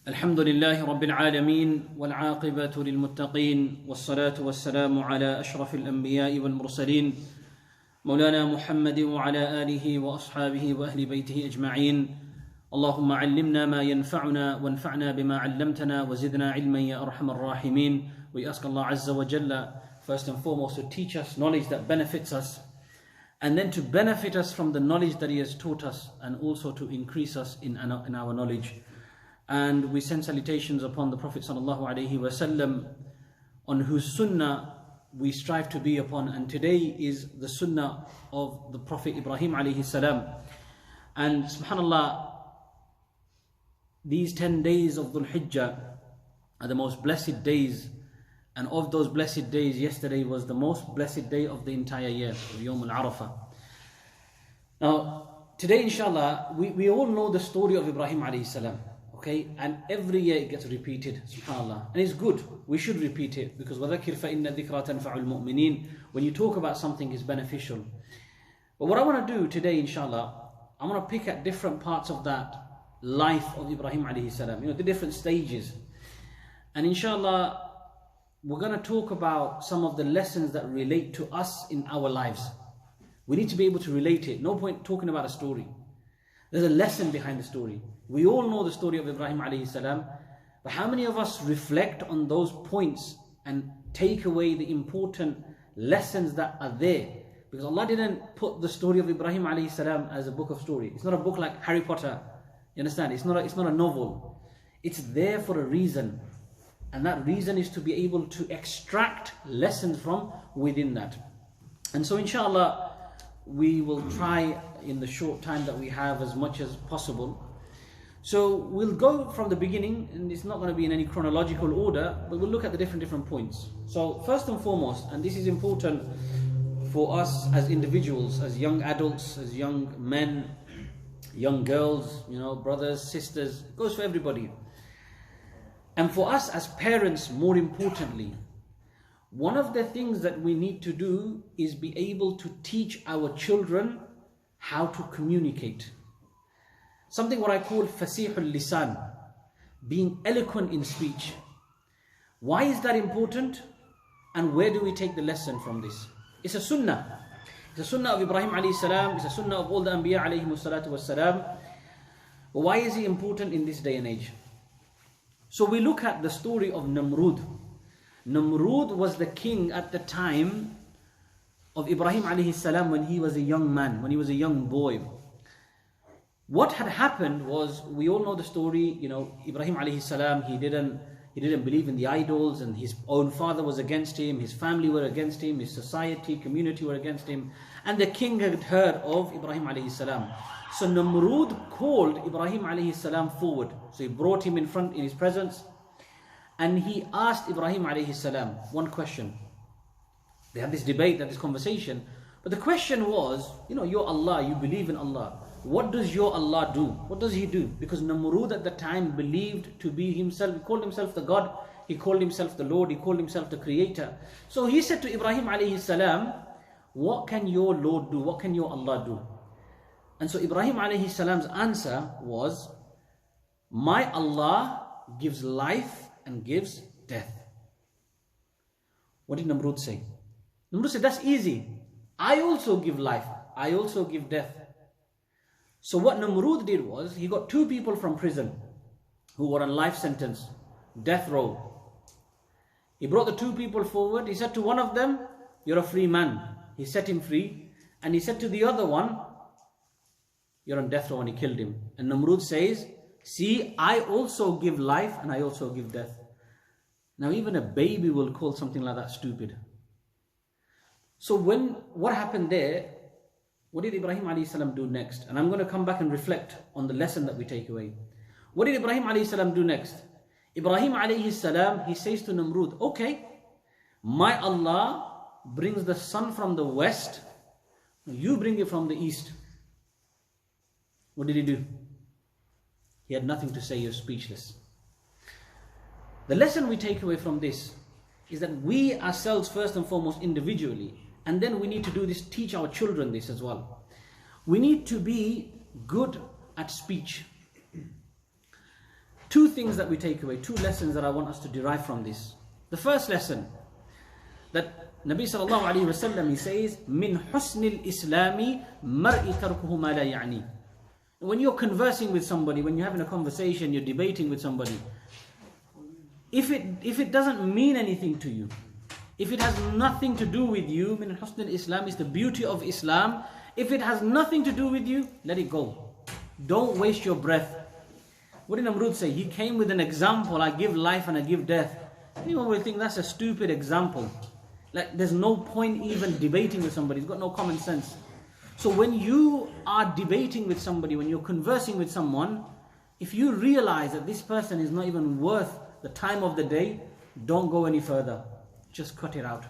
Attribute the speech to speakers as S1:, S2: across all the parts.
S1: الحمد لله رب العالمين والعاقبة للمتقين والصلاة والسلام على أشرف الأنبياء والمرسلين مولانا محمد وعلى آله وأصحابه وأهل بيته أجمعين. اللهم علمنا ما ينفعنا وانفعنا بما علمتنا وزدنا علما يا أرحم الراحمين. We ask Allah Azza wa Jalla first and foremost to teach us knowledge that benefits us, and then to benefit us from the knowledge that He has taught us, and also to increase us in our knowledge. And we send salutations upon the Prophet sallallahu alaihi wasallam, on whose sunnah we strive to be upon. And today is the sunnah of the Prophet Ibrahim alayhi salam. And subhanallah, these 10 days of Dhul Hijjah are the most blessed days. And of those blessed days, yesterday was the most blessed day of the entire year, Yawm al-Arafah. Now, today inshallah, we all know the story of Ibrahim alayhi salam. Okay, and every year it gets repeated, subhanAllah. And it's good, we should repeat it, because وَذَكِرْ فَإِنَّ الذِّكْرَى تَنْفَعُ الْمُؤْمِنِينَ. When you talk about something, it's beneficial. But what I want to do today, inshallah, I want to pick at different parts of that life of Ibrahim alayhi salam, the different stages. And inshallah, we're going to talk about some of the lessons that relate to us in our lives. We need to be able to relate it. No point talking about a story. There's a lesson behind the story. We all know the story of Ibrahim alayhi salam, but how many of us reflect on those points and take away the important lessons that are there? Because Allah didn't put the story of Ibrahim alayhi salam as a book of story. It's not a book like Harry Potter. You understand? It's not a novel. It's there for a reason. And that reason is to be able to extract lessons from within that. And so inshallah, we will try in the short time that we have as much as possible. So we'll go from the beginning, and it's not going to be in any chronological order, but we'll look at the different points. So first and foremost, and this is important for us as individuals, as young adults, as young men, young girls, brothers, sisters, it goes for everybody. And for us as parents, more importantly, one of the things that we need to do is be able to teach our children how to communicate. Something what I call fasihul lisan, being eloquent in speech. Why is that important? And where do we take the lesson from this? It's a sunnah. It's a sunnah of Ibrahim alayhi salam. It's a sunnah of all the Anbiya alayhi salatu was salam. But why is it important in this day and age? So we look at the story of Namrud. Namrud was the king at the time of Ibrahim alayhi salam when he was a young man, when he was a young boy. What had happened was, we all know the story, Ibrahim alayhi salam, he didn't believe in the idols, and his own father was against him, his family were against him, his society, community were against him, and the king had heard of Ibrahim alayhi salam. So Namrud called Ibrahim alayhi salam forward. So he brought him in his presence, and he asked Ibrahim alayhi salam one question. They had this debate, this conversation, but the question was, you're Allah, you believe in Allah. What does your Allah do? What does He do? Because Namrud at the time believed to be himself, he called himself the God, he called himself the Lord, he called himself the Creator. So he said to Ibrahim alayhi salam, what can your Lord do? What can your Allah do? And so Ibrahim alayhi salam's answer was, my Allah gives life and gives death. What did Namrud say? Namrud said, that's easy. I also give life. I also give death. So what Namrud did was, he got two people from prison who were on life sentence, death row. He brought the two people forward. He said to one of them, you're a free man. He set him free. And he said to the other one, you're on death row, and he killed him. And Namrud says, see, I also give life and I also give death. Now even a baby will call something like that stupid. So what happened there, what did Ibrahim alayhi salam do next? And I'm going to come back and reflect on the lesson that we take away. What did Ibrahim alayhi salam do next? Ibrahim alayhi salam, he says to Namrud, okay, my Allah brings the sun from the west, you bring it from the east. What did he do? He had nothing to say, he was speechless. The lesson we take away from this is that we ourselves, first and foremost individually, and then we need to do this, teach our children this as well. We need to be good at speech. Two things that we take away, two lessons that I want us to derive from this. The first lesson, that Nabi sallallahu alayhi wasallam, he says, min husnil islami mar'i tarkuhu ma la ya'ni. When you're conversing with somebody, when you're having a conversation, you're debating with somebody, if it doesn't mean anything to you, if it has nothing to do with you, min husnil islam is the beauty of Islam. If it has nothing to do with you, let it go. Don't waste your breath. What did Namrud say? He came with an example, I give life and I give death. Anyone will think that's a stupid example. Like there's no point even debating with somebody. He's got no common sense. So when you are debating with somebody, when you're conversing with someone, if you realize that this person is not even worth the time of the day, don't go any further. Just cut it out.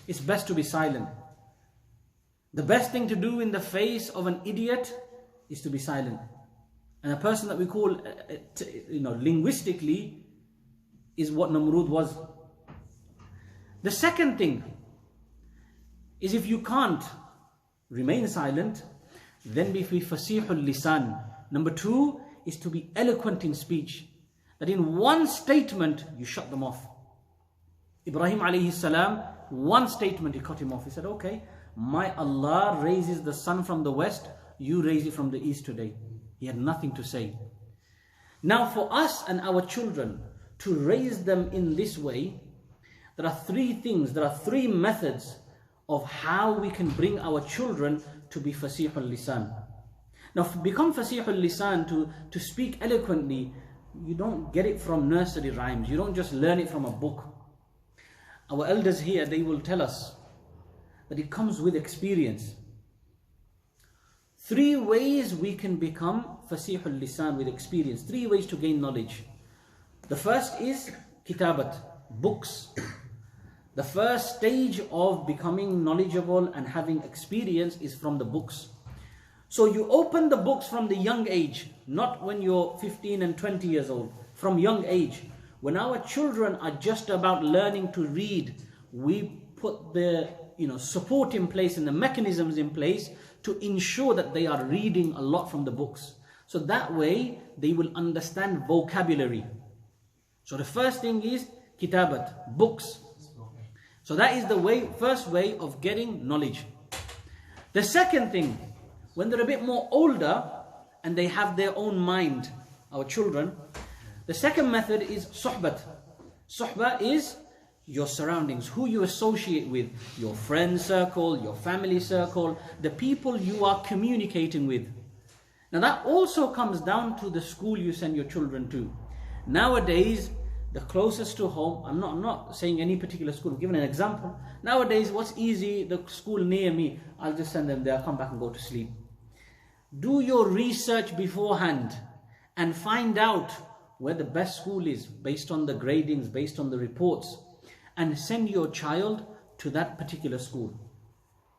S1: It's best to be silent. The best thing to do in the face of an idiot is to be silent. And a person that we call, linguistically, is what Namrud was. The second thing is, if you can't remain silent, then be fasihul lisan. Number two is to be eloquent in speech. That in one statement, you shut them off. Ibrahim alayhi salam, one statement, he cut him off. He said, okay, my Allah raises the sun from the west, you raise it from the east today. He had nothing to say. Now for us and our children to raise them in this way, there are three things, there are three methods of how we can bring our children to be fasihul lisan. Now to become fasihul lisan, to speak eloquently, you don't get it from nursery rhymes. You don't just learn it from a book. Our elders here, they will tell us that it comes with experience. Three ways we can become fasihul lisan with experience. Three ways to gain knowledge. The first is kitabat, books. The first stage of becoming knowledgeable and having experience is from the books. So you open the books from the young age, not when you're 15 and 20 years old, from young age. When our children are just about learning to read, we put the support in place and the mechanisms in place to ensure that they are reading a lot from the books. So that way they will understand vocabulary. So the first thing is kitabat, books. So that is the first way of getting knowledge. The second thing, when they're a bit more older and they have their own mind, our children, the second method is suhbat. Suhba is your surroundings, who you associate with, your friend circle, your family circle, the people you are communicating with. Now that also comes down to the school you send your children to. Nowadays, the closest to home, I'm not saying any particular school, I'm giving an example. Nowadays, what's easy, the school near me, I'll just send them there, come back and go to sleep. Do your research beforehand and find out where the best school is based on the gradings, based on the reports, and send your child to that particular school.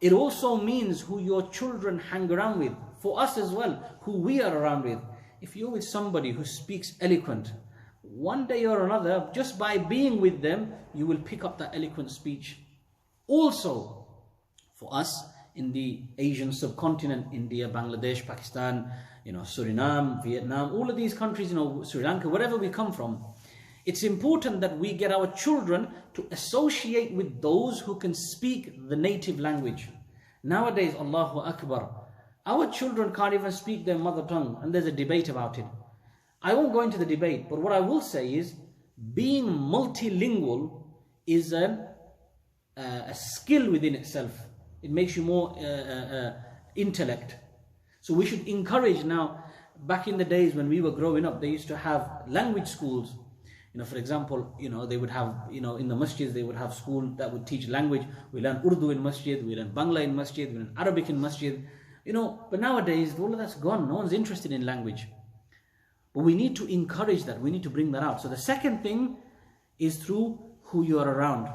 S1: It also means who your children hang around with. For us as well, who we are around with. If you're with somebody who speaks eloquent, one day or another, just by being with them, you will pick up that eloquent speech. Also, for us in the Asian subcontinent, India, Bangladesh, Pakistan, Suriname, Vietnam, all of these countries, Sri Lanka, wherever we come from, it's important that we get our children to associate with those who can speak the native language. Nowadays, Allahu Akbar, our children can't even speak their mother tongue, and there's a debate about it. I won't go into the debate, but what I will say is, being multilingual is a skill within itself. It makes you more intellect. So we should encourage now. Back in the days when we were growing up, they used to have language schools. For example, they would have, in the masjids, they would have school that would teach language. We learn Urdu in masjid, we learn Bangla in masjid, we learn Arabic in masjid. But nowadays, all of that's gone. No one's interested in language. But we need to encourage that. We need to bring that out. So the second thing is through who you are around.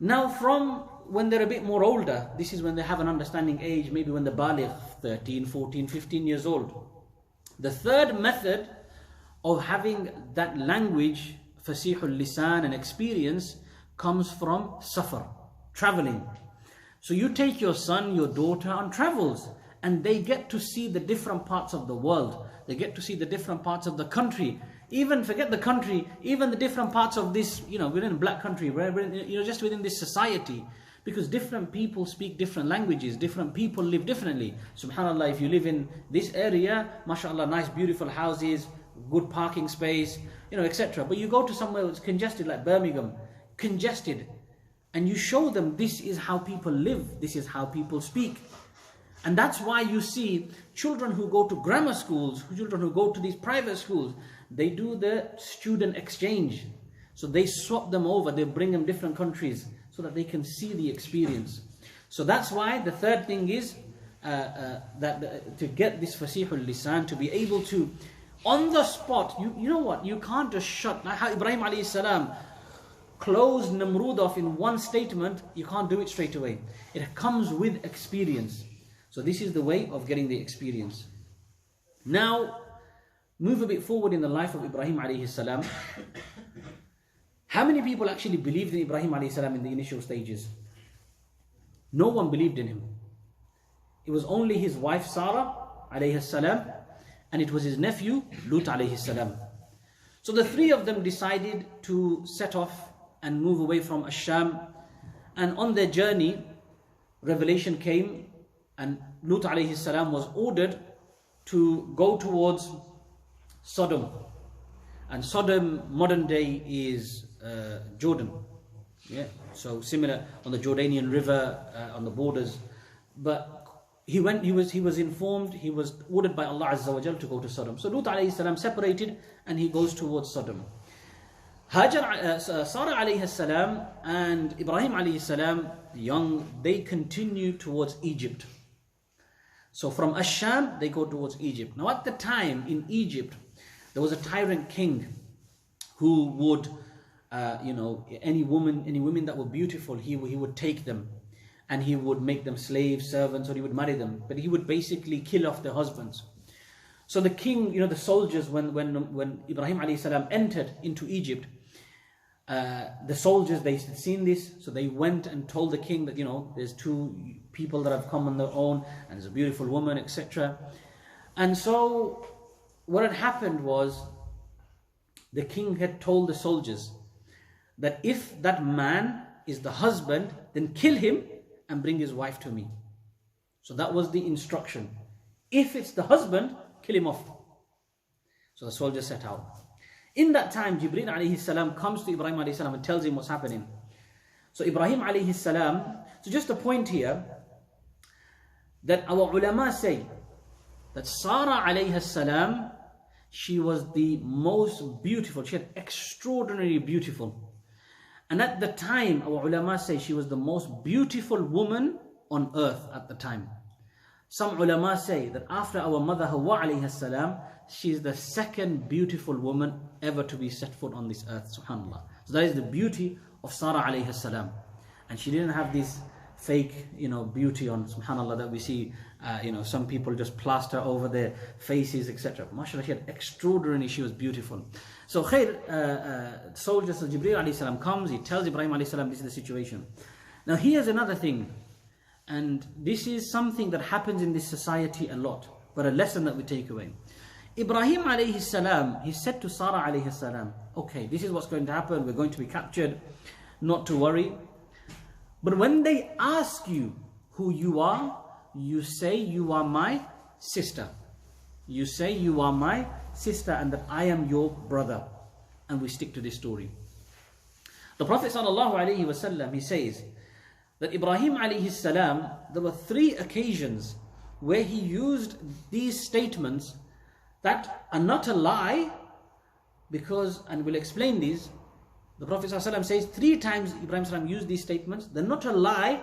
S1: Now, from when they're a bit more older, this is when they have an understanding age, maybe when they're baligh, 13, 14, 15 years old. The third method of having that language, fasihul lisan, and experience, comes from safar, traveling. So you take your son, your daughter on travels, and they get to see the different parts of the world. They get to see the different parts of the country. Even forget the country, even the different parts of this, we're in a black country, we're in, just within this society. Because different people speak different languages, different people live differently. SubhanAllah, if you live in this area, mashallah, nice beautiful houses, good parking space, etc. But you go to somewhere that's congested like Birmingham, congested, and you show them this is how people live, this is how people speak. And that's why you see children who go to grammar schools, children who go to these private schools, they do the student exchange. So they swap them over, they bring them different countries so that they can see the experience. So that's why the third thing is to get this fasihul lisan, to be able to, on the spot, you know what, you can't just shut, like how Ibrahim alayhi salam closed Namrud off in one statement, you can't do it straight away. It comes with experience. So this is the way of getting the experience. Now, move a bit forward in the life of Ibrahim alayhi salam. How many people actually believed in Ibrahim alayhi salam in the initial stages? No one believed in him. It was only his wife Sarah alayhi salam, and it was his nephew Lut alayhi salam. So the three of them decided to set off and move away from Ash-Sham. And on their journey, revelation came, and Lut alayhi salam was ordered to go towards Sodom. And Sodom, modern day, is Jordan. Yeah, so similar on the Jordanian river, on the borders. But he was informed, he was ordered by Allah Azza wa Jal to go to Sodom. So Lut alayhi salam separated and he goes towards Sodom. Sarah alayhi salam and Ibrahim alayhi salam, young, they continue towards Egypt. So from Ash-Sham, they go towards Egypt. Now at the time in Egypt, there was a tyrant king who would, any women that were beautiful, he would take them and he would make them slaves, servants, or he would marry them. But he would basically kill off their husbands. So the king, the soldiers, when Ibrahim alayhi salam entered into Egypt, the soldiers, they had seen this, so they went and told the king that, there's two people that have come on their own, and there's a beautiful woman, etc. And so what had happened was, the king had told the soldiers that if that man is the husband, then kill him and bring his wife to me. So that was the instruction. If it's the husband, kill him off. So the soldiers set out. In that time, Jibreel alayhi salam comes to Ibrahim alayhi salam and tells him what's happening. So Ibrahim alayhi salam, so just a point here, that our ulama say that Sarah alayhi salam, she was the most beautiful, she had extraordinarily beautiful. And at the time, our ulama say she was the most beautiful woman on earth at the time. Some ulama say that after our mother Hawa alayhi salam, she is the second beautiful woman ever to be set foot on this earth, subhanAllah. So that is the beauty of Sarah alayhi salam. And she didn't have this fake, beauty on, subhanAllah, that we see, some people just plaster over their faces, etc. MashaAllah, she had extraordinary, she was beautiful. So khair, soldiers of Jibreel alayhi salam comes, he tells Ibrahim alayhi salam, this is the situation. Now here's another thing, and this is something that happens in this society a lot, but a lesson that we take away. Ibrahim alayhi salam, he said to Sarah alayhi salam, okay, this is what's going to happen, we're going to be captured, not to worry. But when they ask you who you are, you say you are my sister. You say you are my sister and that I am your brother. And we stick to this story. The Prophet sallallahu alaihi wasallam, he says that Ibrahim alayhi salam, there were 3 occasions where he used these statements that are not a lie, because, and we'll explain these, the Prophet ﷺ says 3 times Ibrahim ﷺ used these statements. They're not a lie,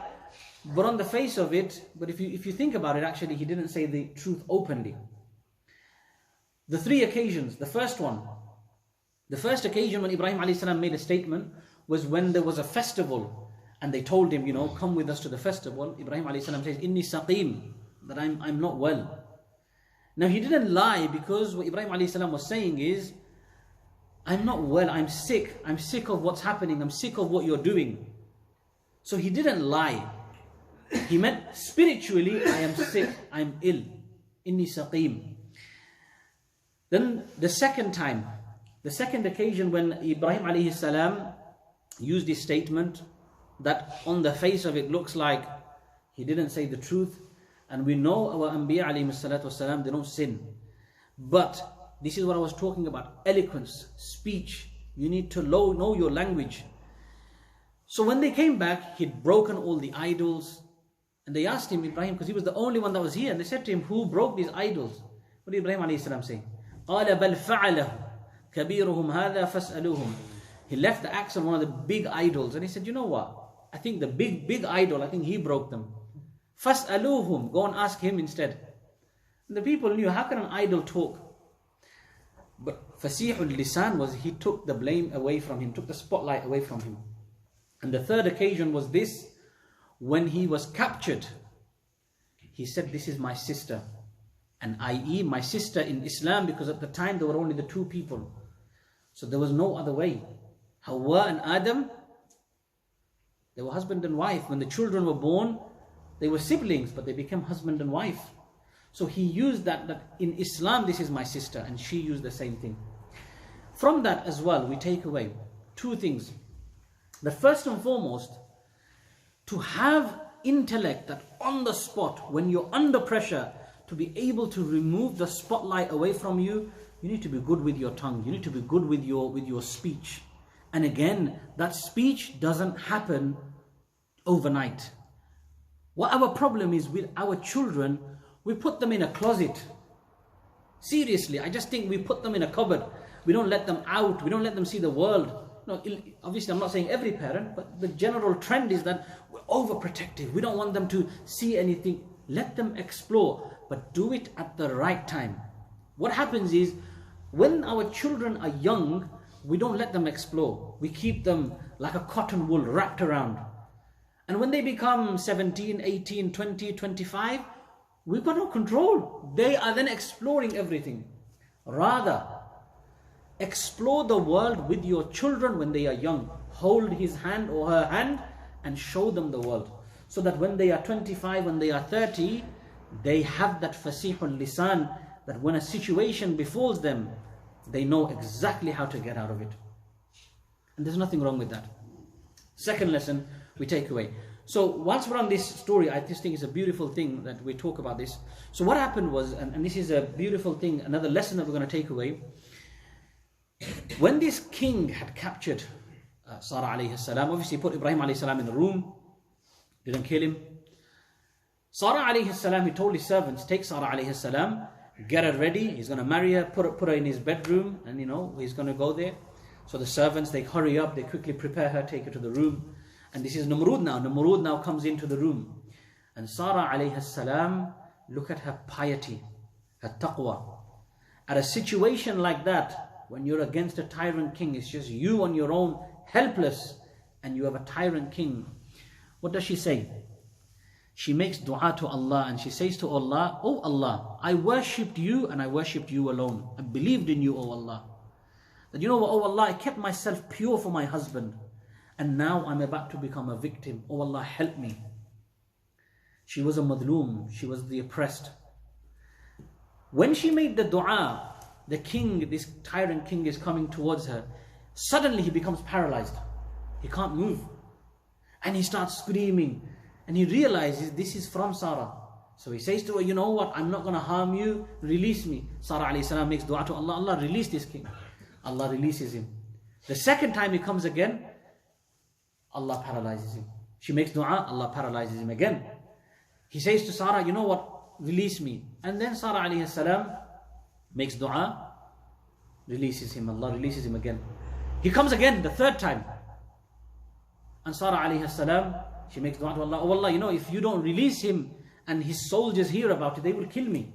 S1: but on the face of it, but if you think about it, actually he didn't say the truth openly. The 3 occasions, the first occasion when Ibrahim ﷺ made a statement was when there was a festival and they told him, come with us to the festival. Ibrahim ﷺ says, Inni saqim, that I'm not well. Now he didn't lie, because what Ibrahim ﷺ was saying is, I'm not well, I'm sick of what's happening, I'm sick of what you're doing. So he didn't lie. He meant spiritually, I am sick, I'm ill. Inni saqim. Then the second time, The second occasion when Ibrahim alayhi salam used this statement that on the face of it looks like he didn't say the truth, and we know our Anbiya alayhi salatu wasalam, they don't sin. But this is what I was talking about, eloquence, speech. You need to know your language. So when they came back, he'd broken all the idols. And they asked him, Ibrahim, because he was the only one that was here. And they said to him, who broke these idols? What did Ibrahim alayhi salam say? قَالَ بَلْ فَعَلَهُ كَبِيرُهُمْ هَذَا فَاسْأَلُوهُم. He left the axe on one of the big idols. And he said, you know what? I think the big idol, I think he broke them. فَاسْأَلُوهُم. Go and ask him instead. And the people knew, how can an idol talk? But Fasihul Lisan was, he took the blame away from him, took the spotlight away from him. And the third occasion was this, when he was captured. He said, this is my sister. And i.e. my sister in Islam, because at the time there were only the two people. So there was no other way. Hawa and Adam, they were husband and wife. When the children were born, they were siblings, but they became husband and wife. So he used that in Islam, this is my sister, and she used the same thing. From that as well, we take away two things. The first and foremost, to have intellect that on the spot, when you're under pressure, to be able to remove the spotlight away from you, you need to be good with your tongue. You need to be good with your speech. And again, that speech doesn't happen overnight. What our problem is with our children, we put them in a closet. Seriously, I just think we put them in a cupboard. We don't let them out. We don't let them see the world. No, obviously, I'm not saying every parent, but the general trend is that we're overprotective. We don't want them to see anything. Let them explore, but do it at the right time. What happens is, when our children are young, we don't let them explore. We keep them like a cotton wool wrapped around. And when they become 17, 18, 20, 25, we've got no control. They are then exploring everything. Rather, explore the world with your children when they are young. Hold his hand or her hand and show them the world. So that when they are 25, when they are 30, they have that fasihul lisan, that when a situation befalls them, they know exactly how to get out of it. And there's nothing wrong with that. Second lesson we take away. So whilst we're on this story, I just think it's a beautiful thing that we talk about this. So what happened was, and this is a beautiful thing, another lesson that we're going to take away. When this king had captured Sarah alayhi salam, obviously he put Ibrahim alayhi salam in the room, didn't kill him. Sarah alayhi salam, he told his servants, take Sarah alayhi salam, get her ready, he's going to marry her, put her in his bedroom, and he's going to go there. So the servants, they hurry up, they quickly prepare her, take her to the room. And this is Namrud now. Namrud now comes into the room. And Sarah alayhi salam, look at her piety, her taqwa. At a situation like that, when you're against a tyrant king, it's just you on your own, helpless, and you have a tyrant king. What does she say? She makes dua to Allah and she says to Allah, oh Allah, I worshipped you and I worshipped you alone. I believed in you, oh Allah. That oh Allah, I kept myself pure for my husband. And now I'm about to become a victim. Oh Allah, help me. She was a madloom. She was the oppressed. When she made the dua, the king, this tyrant king is coming towards her. Suddenly he becomes paralyzed. He can't move. And he starts screaming. And he realizes this is from Sarah. So he says to her, you know what? I'm not going to harm you. Release me. Sarah alayhi salam makes dua to Allah. Allah, release this king. Allah releases him. The second time he comes again, Allah paralyzes him. She makes dua, Allah paralyzes him again. He says to Sarah, you know what, release me. And then Sarah alayhi salam makes dua, releases him, Allah releases him again. He comes again the third time. And Sarah alayhi salam, she makes dua to Allah, oh Allah, if you don't release him and his soldiers hear about it, they will kill me.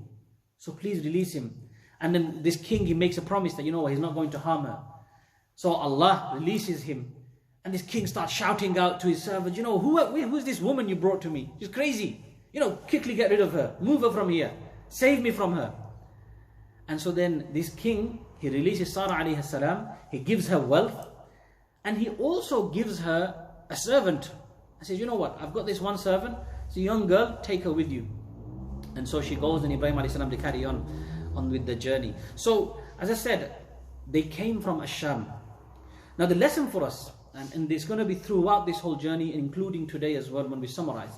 S1: So please release him. And then this king, he makes a promise that, he's not going to harm her. So Allah releases him. And this king starts shouting out to his servants, who's this woman you brought to me? She's crazy. Quickly get rid of her. Move her from here. Save me from her. And so then this king, he releases Sarah alayhi salam. He gives her wealth. And he also gives her a servant. He says, you know what? I've got this one servant. It's a young girl. Take her with you. And so she goes and Ibrahim alayhi salam to carry on with the journey. So, as I said, they came from Asham. Now the lesson for us, and it's going to be throughout this whole journey, including today as well when we summarize,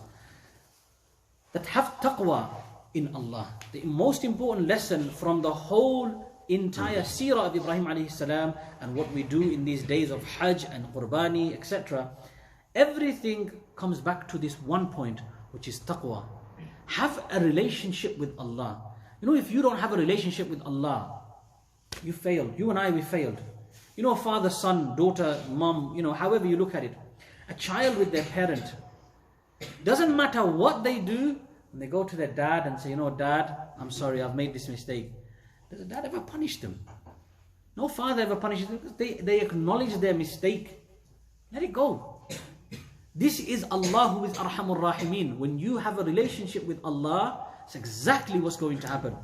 S1: that have taqwa in Allah. The most important lesson from the whole entire seerah of Ibrahim alayhi salam and what we do in these days of Hajj and Qurbani, etc. Everything comes back to this one point, which is taqwa. Have a relationship with Allah. You know, if you don't have a relationship with Allah, you failed. You and I, we failed. You know, father, son, daughter, mom, you know, however you look at it. A child with their parent. Doesn't matter what they do, and they go to their dad and say, you know, Dad, I'm sorry, I've made this mistake. Does the dad ever punish them? No father ever punishes them because they acknowledge their mistake. Let it go. This is Allah who is Arhamur Rahimeen. When you have a relationship with Allah, it's exactly what's going to happen.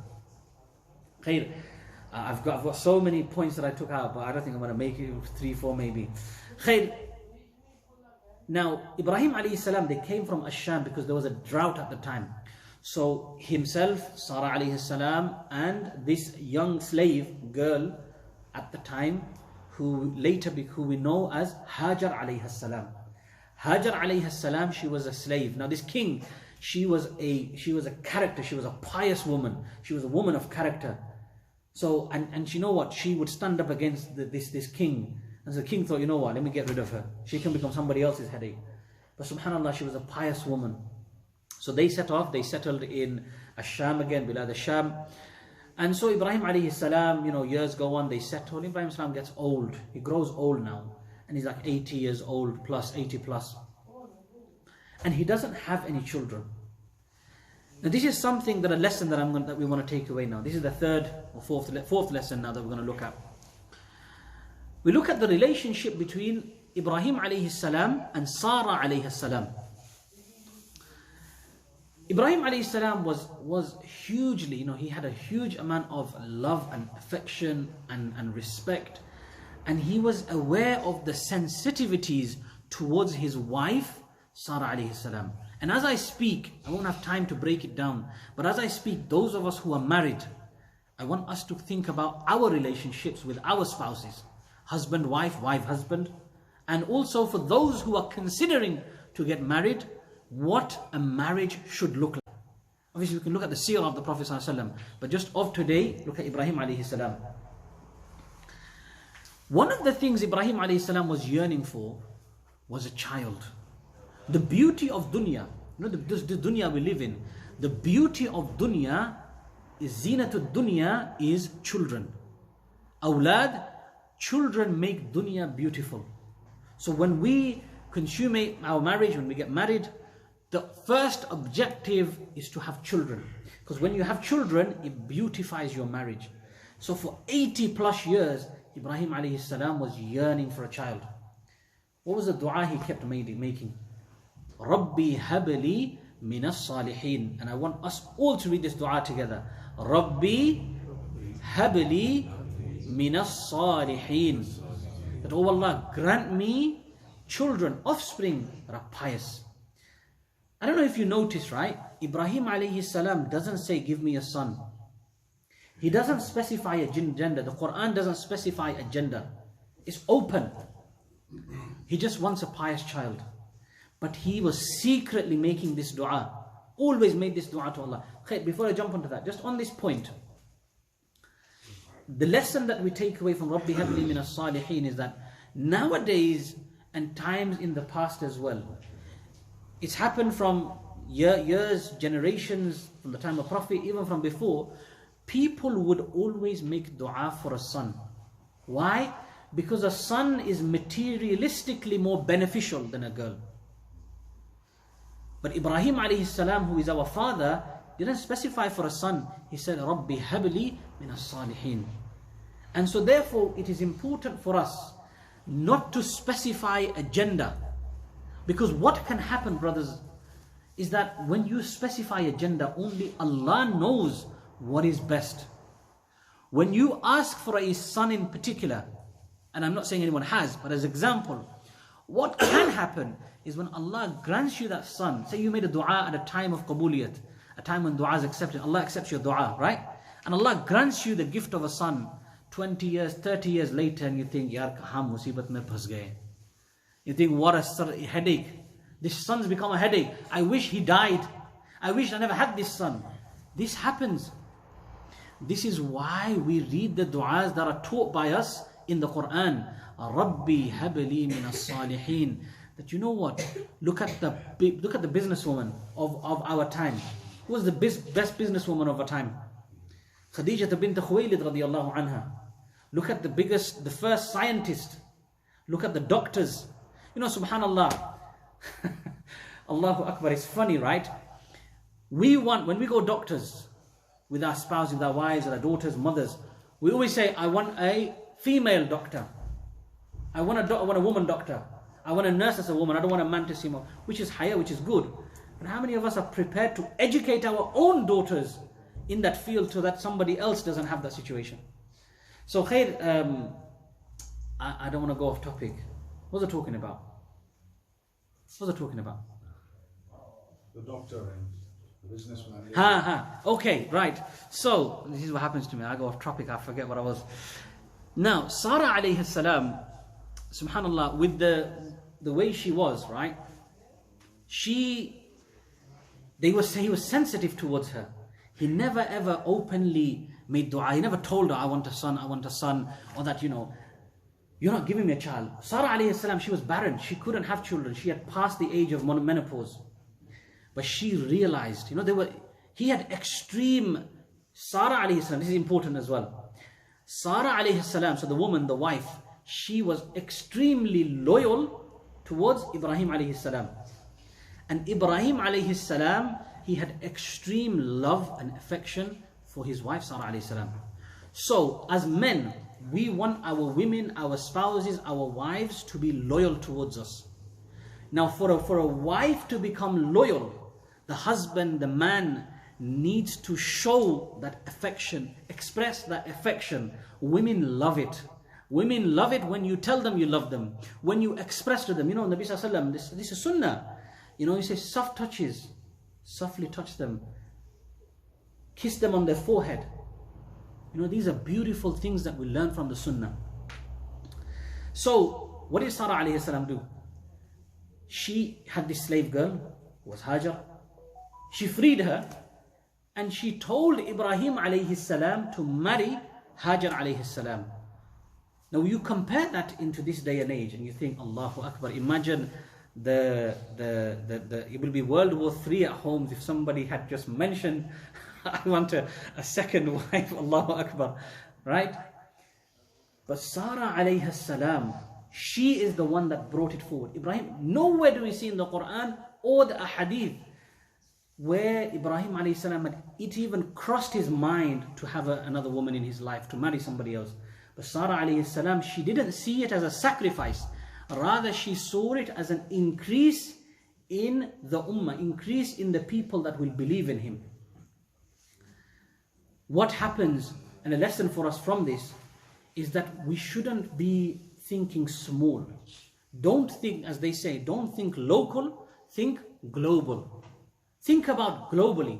S1: Khair. I've got so many points that I took out, but I don't think I'm going to make it 3, 4 maybe. Khair. Now, Ibrahim alayhi salam, they came from Asham because there was a drought at the time. So himself, Sarah alayhi salam, and this young slave girl at the time, who we know as Hajar alayhi salam. Hajar alayhi salam, she was a slave. Now this king, she was a character, she was a pious woman. She was a woman of character. So, and you know what? She would stand up against this king. And so the king thought, you know what? Let me get rid of her. She can become somebody else's headache. But subhanAllah, she was a pious woman. So they set off, they settled in Asham again, Bilad Asham. And so Ibrahim alayhi salam, you know, years go on, they settle. Ibrahim salam gets old. He grows old now. And he's like 80 years old plus, 80 plus. And he doesn't have any children. Now this is something that a lesson that we want to take away now. This is the third or fourth lesson now that we're going to look at. We look at the relationship between Ibrahim alayhi salam and Sarah alayhi salam. Ibrahim alayhi salam was hugely, you know, he had a huge amount of love and affection and respect. And he was aware of the sensitivities towards his wife, Sarah alayhi salam. And as I speak, I won't have time to break it down, but as I speak, those of us who are married, I want us to think about our relationships with our spouses. Husband, wife, wife, husband. And also for those who are considering to get married, what a marriage should look like. Obviously, we can look at the seerah of the Prophet ﷺ, but just of today, look at Ibrahim alayhi salam. One of the things Ibrahim alayhi salam was yearning for was a child. The beauty of dunya, you know, this dunya we live in, the beauty of dunya is zinatul dunya is children. Awlad, children make dunya beautiful. So when we consummate our marriage, when we get married, the first objective is to have children. Because when you have children, it beautifies your marriage. So for 80 plus years, Ibrahim alayhi salam was yearning for a child. What was the dua he kept making? Rabbi habli minas salihin. And I want us all to read this dua together. Rabbi habli minas salihin. That, oh Allah, grant me children, offspring that are pious. I don't know if you notice, right? Ibrahim alayhi salam doesn't say, give me a son. He doesn't specify a gender. The Quran doesn't specify a gender. It's open. He just wants a pious child. But he was secretly making this dua. Always made this dua to Allah. Okay, before I jump onto that, just on this point, the lesson that we take away from Rabbi habli minas salihin is that nowadays and times in the past as well, it's happened from years, generations, from the time of Prophet, even from before, people would always make dua for a son. Why? Because a son is materialistically more beneficial than a girl. But Ibrahim alayhi salam, who is our father, didn't specify for a son. He said, Rabbi habli minas salihin. And so therefore, it is important for us not to specify a gender. Because what can happen, brothers, is that when you specify a gender, only Allah knows what is best. When you ask for a son in particular, and I'm not saying anyone has, but as example, what can happen is when Allah grants you that son, say you made a dua at a time of qabuliyat, a time when dua is accepted, Allah accepts your dua, right? And Allah grants you the gift of a son 20 years, 30 years later, and you think, yaar, kahan musibat mein phas gaye. You think, what a headache. This son's become a headache. I wish he died. I wish I never had this son. This happens. This is why we read the du'as that are taught by us in the Quran. Rabbi habli min as-salihin. That you know what? Look at the businesswoman of our time. Who was the best businesswoman of our time? Khadija bint Khuwaylid radiyallahu anha. Look at the first scientist. Look at the doctors. You know, subhanallah. Allahu Akbar. It's funny, right? When we go doctors with our spouses, with our wives, with our daughters, mothers, we always say, I want a female doctor. I want a woman doctor. I want a nurse as a woman. I don't want a man to see more. Which is higher, which is good. But how many of us are prepared to educate our own daughters in that field so that somebody else doesn't have that situation? So khair, I don't want to go off topic. What was I talking about? The
S2: doctor and the businessman.
S1: Okay, right. So this is what happens to me. I go off topic, I forget what I was. Now, Sarah alayhi salam, subhanallah, with the way she was, right? He was sensitive towards her. He never ever openly made dua. He never told her, I want a son, or that, you're not giving me a child. Sarah alayhi salam, she was barren. She couldn't have children. She had passed the age of menopause. But she realized, he had extreme, Sarah alayhi salam, this is important as well. Sarah alayhi salam, so the woman, the wife, she was extremely loyal towards Ibrahim alayhi salam. And Ibrahim alayhi salam, he had extreme love and affection for his wife Sarah alayhi salam. So as men, we want our women, our spouses, our wives to be loyal towards us. Now for a wife to become loyal, the husband, the man needs to show that affection, express that affection. Women love it. Women love it when you tell them you love them, when you express to them. Nabi Sallallahu Alaihi Wasallam, this is sunnah. He says soft touches, softly touch them, kiss them on their forehead. These are beautiful things that we learn from the sunnah. So what did Sarah alayhi salam do? She had this slave girl, who was Hajar. She freed her, and she told Ibrahim alayhi salam to marry Hajar alayhi salam. Now you compare that into this day and age, and you think, Allahu Akbar, imagine it will be World War III at home if somebody had just mentioned, I want a second wife, Allahu Akbar, right? But Sarah alayhi salam, she is the one that brought it forward. Ibrahim, nowhere do we see in the Quran or the Ahadith where Ibrahim alayhi salam it even crossed his mind to have another woman in his life, to marry somebody else. But Sarah alayhi salam, she didn't see it as a sacrifice. Rather, she saw it as an increase in the ummah, increase in the people that will believe in him. What happens, and a lesson for us from this, is that we shouldn't be thinking small. Don't think, as they say, don't think local, think global. Think about globally.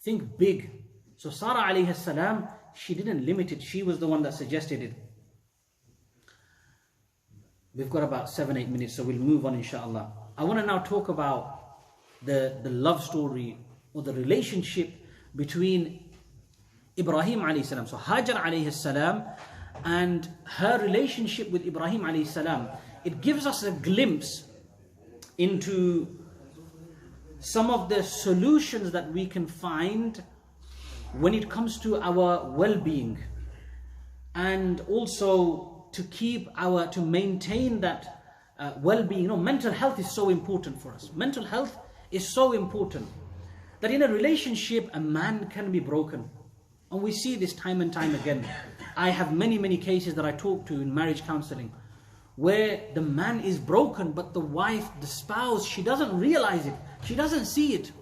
S1: Think big. So Sarah alayhi salam, she didn't limit it. She was the one that suggested it. We've got about 7-8 minutes, so we'll move on inshallah. I want to now talk about the love story or the relationship between Ibrahim alayhi salam, so Hajar alayhi salam, and her relationship with Ibrahim alayhi salam. It gives us a glimpse into some of the solutions that we can find when it comes to our well-being, and also to maintain that well-being. Mental health is so important for us. Mental health is so important that in a relationship a man can be broken, and we see this time and time again. I have many cases that I talk to in marriage counseling where the man is broken, but the wife, the spouse, she doesn't realize it, she doesn't see it.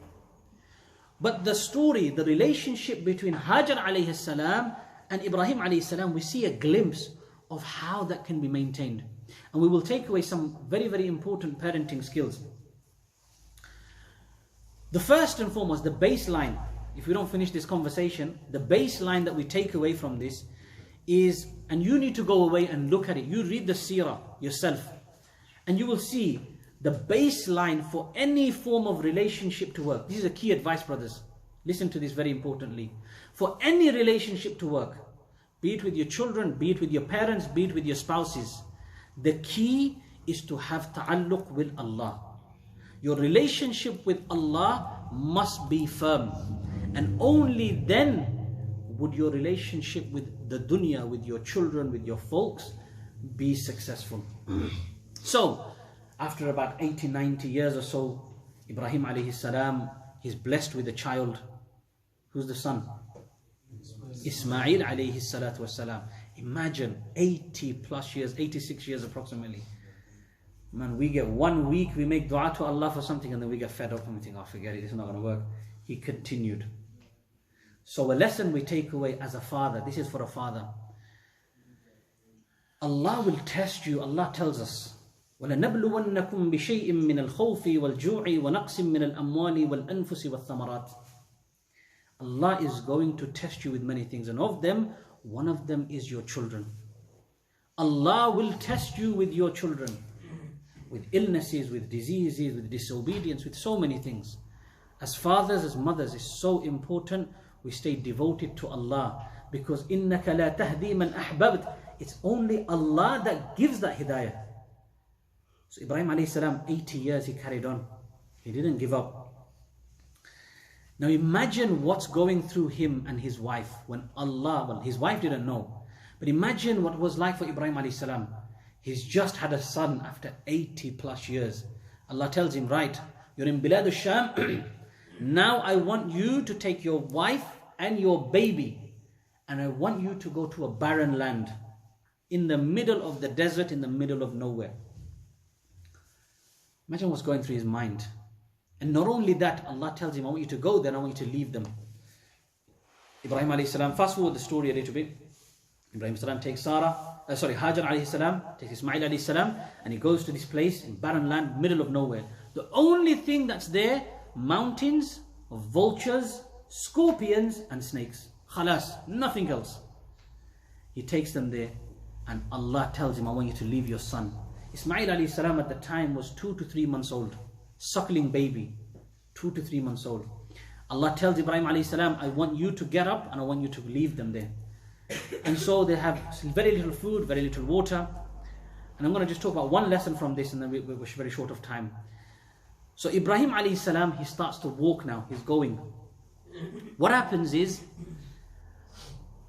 S1: But the story, the relationship between Hajar alayhi salam and Ibrahim alayhi salam, we see a glimpse of how that can be maintained. And we will take away some very important parenting skills. The first and foremost, the baseline, if we don't finish this conversation, the baseline that we take away from this is, and you need to go away and look at it. You read the seerah yourself, and you will see the baseline for any form of relationship to work. This is a key advice, brothers. Listen to this very importantly. For any relationship to work, be it with your children, be it with your parents, be it with your spouses, the key is to have ta'alluq with Allah. Your relationship with Allah must be firm, and only then would your relationship with the dunya, with your children, with your folks, be successful. So, after about 80, 90 years or so, Ibrahim alayhi salam, he's blessed with a child. Who's the son? Ismail alayhi salatu wasalam. Imagine 80 plus years, 86 years approximately. Man, we get 1 week, we make dua to Allah for something, and then we get fed up and we think, oh, forget it, it's not going to work. He continued. So a lesson we take away as a father, this is for a father. Allah will test you. Allah tells us, وَلَنَبْلُوَنَّكُمْ بِشَيْءٍ مِّنَ الْخَوْفِ وَالْجُوعِ وَنَقْصٍ مِّنَ الْأَمْوَالِ وَالْأَنفُسِ وَالثَّمَرَاتِ. Allah is going to test you with many things, and of them, one of them is your children. Allah will test you with your children, with illnesses, with diseases, with disobedience, with so many things. As fathers, as mothers, it's so important we stay devoted to Allah, because إِنَّكَ لَا تَهْدِي مَنْ أَحْبَبْتَ. It's only Allah that gives that hidayah. So Ibrahim alayhi salam, 80 years he carried on. He didn't give up. Now imagine what's going through him and his wife when Allah, well, his wife didn't know, but imagine what it was like for Ibrahim alayhi salam. He's just had a son after 80 plus years. Allah tells him, right, you're in Bilad al-Sham. Now I want you to take your wife and your baby, and I want you to go to a barren land in the middle of the desert, in the middle of nowhere. Imagine what's going through his mind. And not only that, Allah tells him, I want you to go there, I want you to leave them. Ibrahim alayhi salam, fast forward the story a little bit. Ibrahim salam takes Hajar alayhi salam, takes Ismail alayhi salam, and he goes to this place in barren land, middle of nowhere. The only thing that's there, mountains of vultures, scorpions and snakes. Khalas, nothing else. He takes them there, and Allah tells him, I want you to leave your son. Ismail alayhi salam at the time was 2 to 3 months old, suckling baby, 2 to 3 months old. Allah tells Ibrahim alayhi salam, I want you to get up and I want you to leave them there. And so they have very little food, very little water. And I'm going to just talk about one lesson from this, and then we're very short of time. So Ibrahim alayhi salam, he starts to walk now, he's going. What happens is,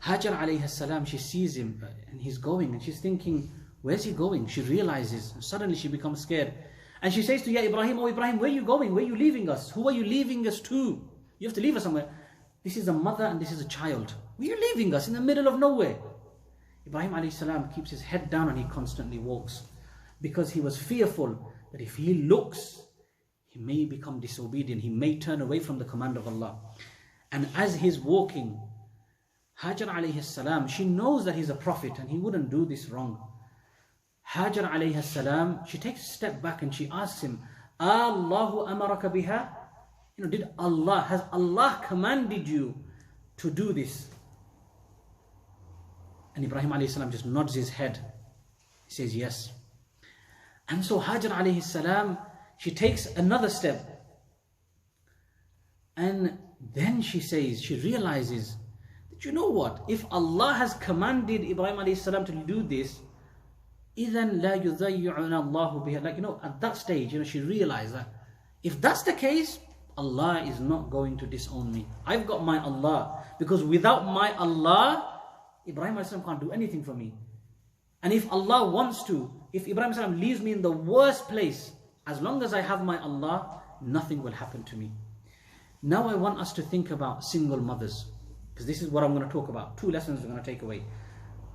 S1: Hajar alayhi salam, she sees him and he's going, and she's thinking, where's he going? She realizes, and suddenly she becomes scared. And she says to Ibrahim, oh Ibrahim, where are you going? Where are you leaving us? Who are you leaving us to? You have to leave us somewhere. This is a mother and this is a child. Where are you leaving us in the middle of nowhere? Ibrahim alayhi salam keeps his head down and he constantly walks, because he was fearful that if he looks, he may become disobedient. He may turn away from the command of Allah. And as he's walking, Hajar alayhi salam, she knows that he's a prophet and he wouldn't do this wrong. Hajar alayhi salam, she takes a step back and she asks him, Allahu amaraka biha? Has Allah commanded you to do this? And Ibrahim alayhi salam just nods his head. He says yes. And so Hajar alayhi salam, she takes another step. And then she says, she realizes that, you know what? If Allah has commanded Ibrahim alayhi salam to do this, إِذَنْ لَا يُضَيِّعُنَ اللَّهُ بِهَا. Like, at that stage, she realized that if that's the case, Allah is not going to disown me. I've got my Allah. Because without my Allah, Ibrahim alayhi salam can't do anything for me. And if Allah wants to, if Ibrahim alayhi salam leaves me in the worst place, as long as I have my Allah, nothing will happen to me. Now I want us to think about single mothers, because this is what I'm going to talk about. 2 lessons we're going to take away.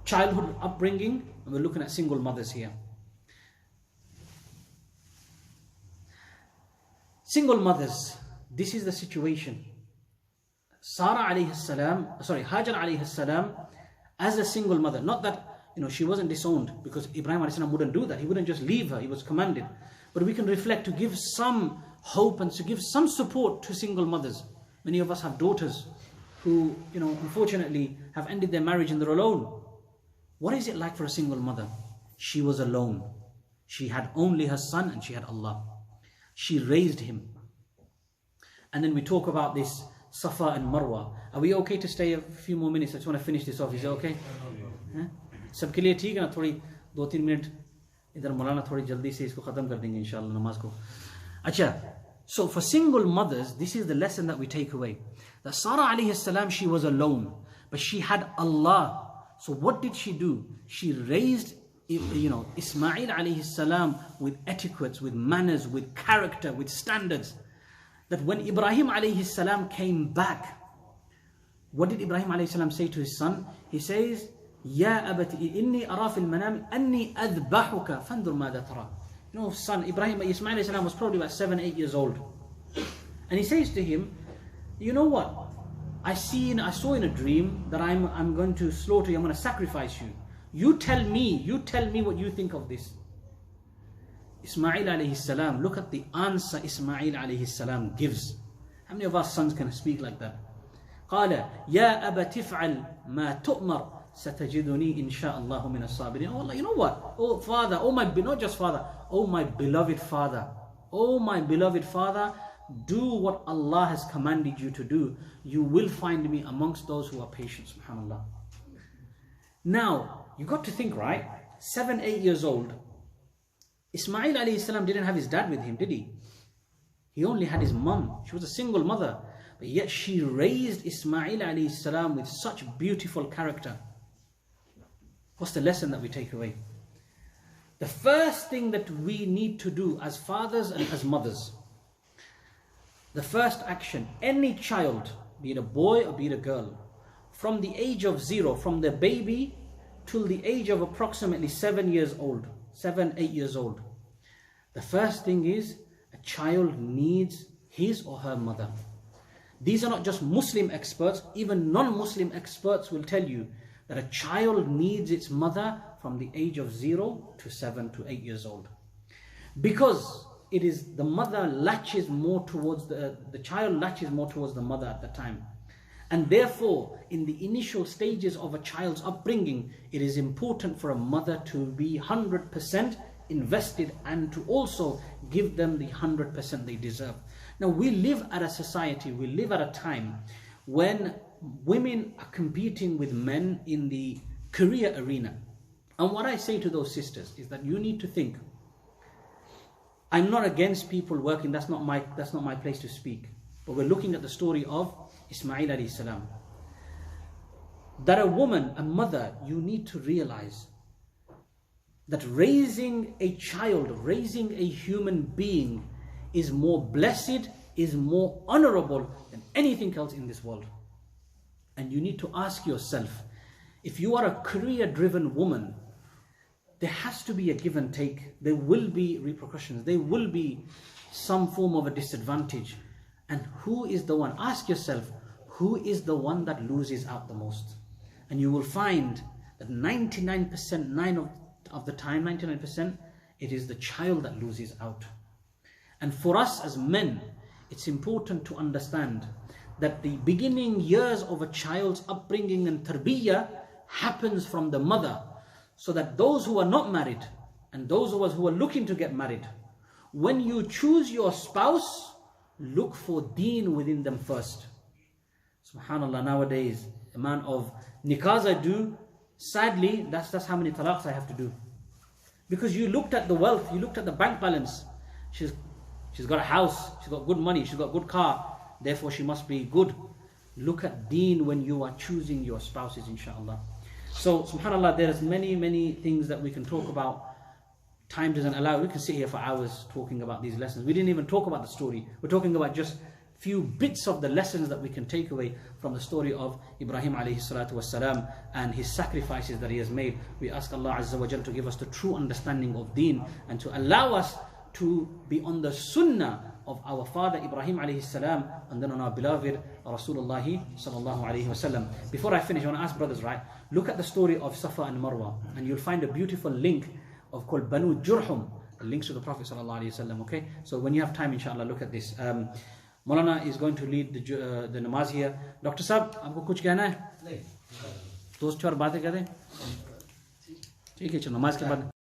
S1: Childhood upbringing, and we're looking at single mothers here. Single mothers, this is the situation. Hajar alayhi salam, as a single mother, not that she wasn't disowned, because Ibrahim alayhi salam wouldn't do that. He wouldn't just leave her, he was commanded. But we can reflect to give some hope and to give some support to single mothers. Many of us have daughters who, unfortunately have ended their marriage and they're alone. What is it like for a single mother? She was alone. She had only her son and she had Allah. She raised him. And then we talk about this Safa and Marwa. Are we okay to stay a few more minutes? I just want to finish this off. Is it okay? सबके लिए ठीक है ना? थोड़ी 2-3 minute इधर मौलाना थोड़ी जल्दी से इसको खत्म कर देंगे इंशाल्लाह नमाज को. अच्छा, so for single mothers, this is the lesson that we take away. That Sarah alayhi salam, she was alone, but she had Allah. So what did she do? She raised, Ismail alayhi salam with etiquettes, with manners, with character, with standards. That when Ibrahim alayhi salam came back, what did Ibrahim alayhi salam say to his son? He says, Ya abati inni ara fil manam anni adbahuka fandur madha tara. Son, Ismail alayhi salam was probably about 7-8 years old. And he says to him, you know what? I saw in a dream that I'm going to slaughter you, I'm going to sacrifice you. You tell me what you think of this. Ismail alayhi salam, look at the answer Ismail alayhi salam gives. How many of our sons can speak like that? قال يا أبا تفعل ما تؤمر ستجدني إن شاء الله من الصابرين. Oh Allah, you know what? Oh father, oh my, not just father, oh my beloved father, oh my beloved father, do what Allah has commanded you to do. You will find me amongst those who are patient. Subhanallah. Now, you got to think, right? 7-8 years old. Ismail alayhi salam didn't have his dad with him, did he? He only had his mum. She was a single mother. But yet she raised Ismail alayhi salam with such beautiful character. What's the lesson that we take away? The first thing that we need to do as fathers and as mothers, the first action, any child, be it a boy or be it a girl, from the age of 0, from the baby till the age of approximately 7 years old, 7-8 years old, the first thing is a child needs his or her mother. These are not just Muslim experts, even non-Muslim experts will tell you that a child needs its mother from the age of 0 to 7 to 8 years old. Because it is the mother latches more towards the child latches more towards the mother at the time. And therefore, in the initial stages of a child's upbringing, it is important for a mother to be 100% invested and to also give them the 100% they deserve. Now, we live at a society, we live at a time when women are competing with men in the career arena. And what I say to those sisters is that you need to think, I'm not against people working, that's not my place to speak. But we're looking at the story of Ismail alayhi salam. That a woman, a mother, you need to realize that raising a child, raising a human being is more blessed, is more honorable than anything else in this world. And you need to ask yourself, if you are a career-driven woman, there has to be a give and take. There will be repercussions. There will be some form of a disadvantage. And who is the one? Ask yourself, who is the one that loses out the most? And you will find that 99% of the time, 99%, it is the child that loses out. And for us as men, it's important to understand that the beginning years of a child's upbringing and tarbiyah happens from the mother. So that those who are not married and those of us who are looking to get married, when you choose your spouse, look for deen within them first. Subhanallah, nowadays, the amount of nikahs I do, sadly, that's how many talaqs I have to do. Because you looked at the wealth, you looked at the bank balance. She's got a house, she's got good money, she's got a good car, therefore she must be good. Look at deen when you are choosing your spouses, inshallah. So, subhanAllah, there's many things that we can talk about. Time doesn't allow. We can sit here for hours talking about these lessons. We didn't even talk about the story. We're talking about just few bits of the lessons that we can take away from the story of Ibrahim alayhi salatu wasalam and his sacrifices that he has made. We ask Allah Azza wa Jal to give us the true understanding of deen and to allow us to be on the sunnah of our father Ibrahim alayhi salam and then on our beloved Rasulullah sallallahu alayhi wasallam. Before I finish, I want to ask brothers, right? Look at the story of Safa and Marwa and you'll find a beautiful link of called Banu Jurhum, the links to the Prophet sallallahu alayhi wasallam. Okay, so when you have time, inshallah, look at this. Maulana is going to lead the namaz here. Dr. Sahab, आपको कुछ कहना है? दोस्त चार बातें करें. ठीक है, चलो नमाज के बाद